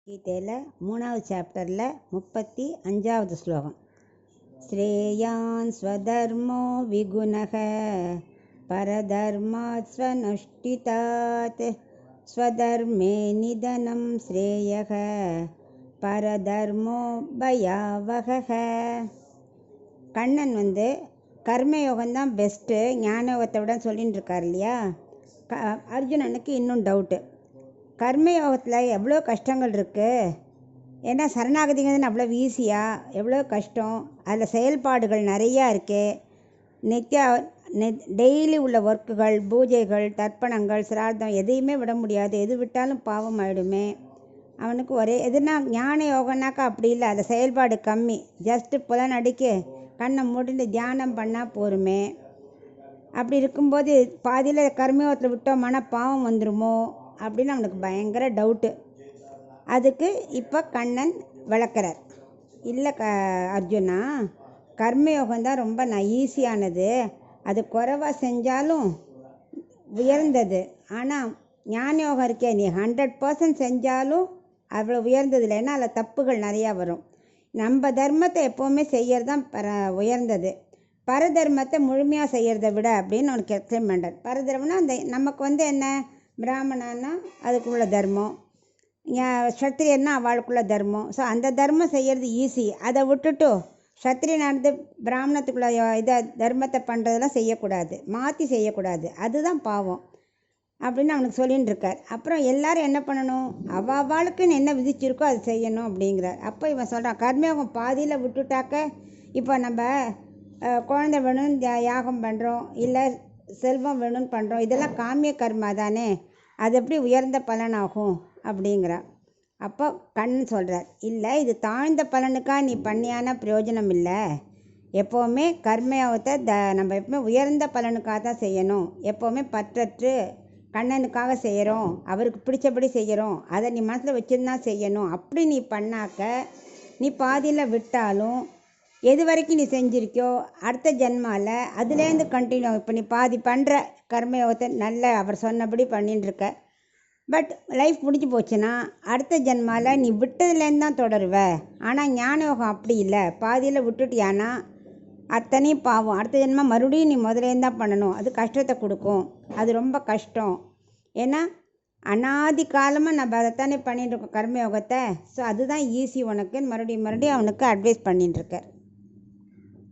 கீதையில் 3வது சாப்டரில் 35வது ஸ்லோகம். ஸ்ரேயான் ஸ்வதர்மோ விகுணக பரதர்மாத் ஸ்வனுஷ்டிதாத் ஸ்வதர்மே நிதனம் ஸ்ரேயக பரதர்மோ பயாவக. கண்ணன் கர்மயோகம்தான் பெஸ்ட்டு, ஞானயோகத்தை விட சொல்லின்னு இருக்கார் இல்லையா. அர்ஜுனனுக்கு இன்னும் டவுட்டு, கர்மயோகத்தில் எவ்வளோ கஷ்டங்கள் இருக்குது. ஏன்னா சரணாகதிங்கிறது அவ்வளோ ஈஸியாக, எவ்வளோ கஷ்டம், அதில் செயல்பாடுகள் நிறையா இருக்குது. டெய்லி உள்ள ஒர்க்குகள், பூஜைகள், தர்ப்பணங்கள், சிரார்த்தம் எதையுமே விட முடியாது. எது விட்டாலும் பாவம் ஆகிடுமே. அவனுக்கு ஒரே எதுனா ஞான யோகம்னாக்கா அப்படி இல்லை, அந்த செயல்பாடு கம்மி. ஜஸ்ட்டு புலனடிக்கு கண்ணை மூடிட்டு தியானம் பண்ணால் போருமே. அப்படி இருக்கும்போது பாதியில் கர்மயோகத்தில் விட்டோம்னா பாவம் வந்துடுமோ அப்படின்னு அவனுக்கு பயங்கர டவுட்டு. அதுக்கு இப்போ கண்ணன் விளக்குறார். இல்லை அர்ஜுனா, கர்மயோகம்தான் ரொம்ப ஈஸியானது, அது குறைவாக செஞ்சாலும் உயர்ந்தது. ஆனால் ஞான யோகம் இருக்கே, நீ 100% செஞ்சாலும் அவ்வளோ உயர்ந்தது இல்லை. ஏன்னா அதில் தப்புகள் நிறையா வரும். நம்ம தர்மத்தை எப்போவுமே செய்கிறது தான் உயர்ந்தது. பரதர்மத்தை முழுமையாக செய்கிறத விட அப்படின்னு அவனுக்கு எக்ஸ்பிளைன் பண்ணுறார். பரதர்மம்னா அந்த நமக்கு என்ன, பிராமணன்னா அதுக்குள்ள தர்மம், க்ஷத்திரியன்னா அவளுக்குள்ள தர்மம். ஸோ அந்த தர்மம் செய்கிறது ஈஸி. அதை விட்டுட்டு க்ஷத்திரியனானது பிராமணத்துக்குள்ள இதை தர்மத்தை பண்ணுறதெல்லாம் செய்யக்கூடாது, மாற்றி செய்யக்கூடாது, அதுதான் பாவம் அப்படின்னு அவனுக்கு சொல்லின்னு இருக்கார். அப்புறம் எல்லாரும் என்ன பண்ணணும், அவளுக்குன்னு என்ன விதிச்சிருக்கோ அது செய்யணும் அப்படிங்கிறார். அப்போ இவன் சொல்கிறான், கர்மயோகம் பாதியில் விட்டுட்டாக்க, இப்போ நம்ம குழந்தை வேணும்னு யாகம் பண்ணுறோம், இல்லை செல்வம் வேணும்னு பண்ணுறோம், இதெல்லாம் காமிய கர்மா தானே, அது எப்படி உயர்ந்த பலனாகும் அப்படிங்கிறா. அப்போ கண்ணன் சொல்கிறார், இல்லை இது தாழ்ந்த பலனுக்காக நீ பண்ணியான பிரயோஜனம் இல்லை. எப்போவுமே கர்மயோகத்தை நம்ம எப்பவுமே உயர்ந்த பலனுக்காக தான் செய்யணும். எப்போவுமே பற்றற்று கண்ணனுக்காக செய்கிறோம், அவருக்கு பிடிச்சபடி செய்கிறோம், அதை நீ மனசில் வச்சுருந்தா செய்யணும். அப்படி நீ பண்ணாக்க நீ பாதியில் விட்டாலும் எது வரைக்கும் நீ செஞ்சிருக்கியோ அடுத்த ஜென்மாவில் அதுலேருந்து கண்டினியூ. இப்போ நீ பாதி பண்ணுற கர்மயோகத்தை நல்ல அவர் சொன்னபடி பண்ணின்னு இருக்க, பட் லைஃப் முடிஞ்சு போச்சுன்னா அடுத்த ஜென்மாவில் நீ விட்டதுலேருந்து தான் தொடருவ. ஆனால் ஞான யோகம் அப்படி இல்லை, பாதியில் விட்டுட்டியானா அத்தனையும் பாவம். அடுத்த ஜென்மா மறுபடியும் நீ முதலேருந்து தான் பண்ணணும். அது கஷ்டத்தை கொடுக்கும், அது ரொம்ப கஷ்டம். ஏன்னா அனாதி காலமாக நம்ம அதைத்தானே பண்ணிட்டு இருக்கோம் கர்மயோகத்தை. ஸோ அதுதான் ஈஸி உனக்கு, மறுபடியும் அவனுக்கு அட்வைஸ் பண்ணிட்டு இருக்கார்.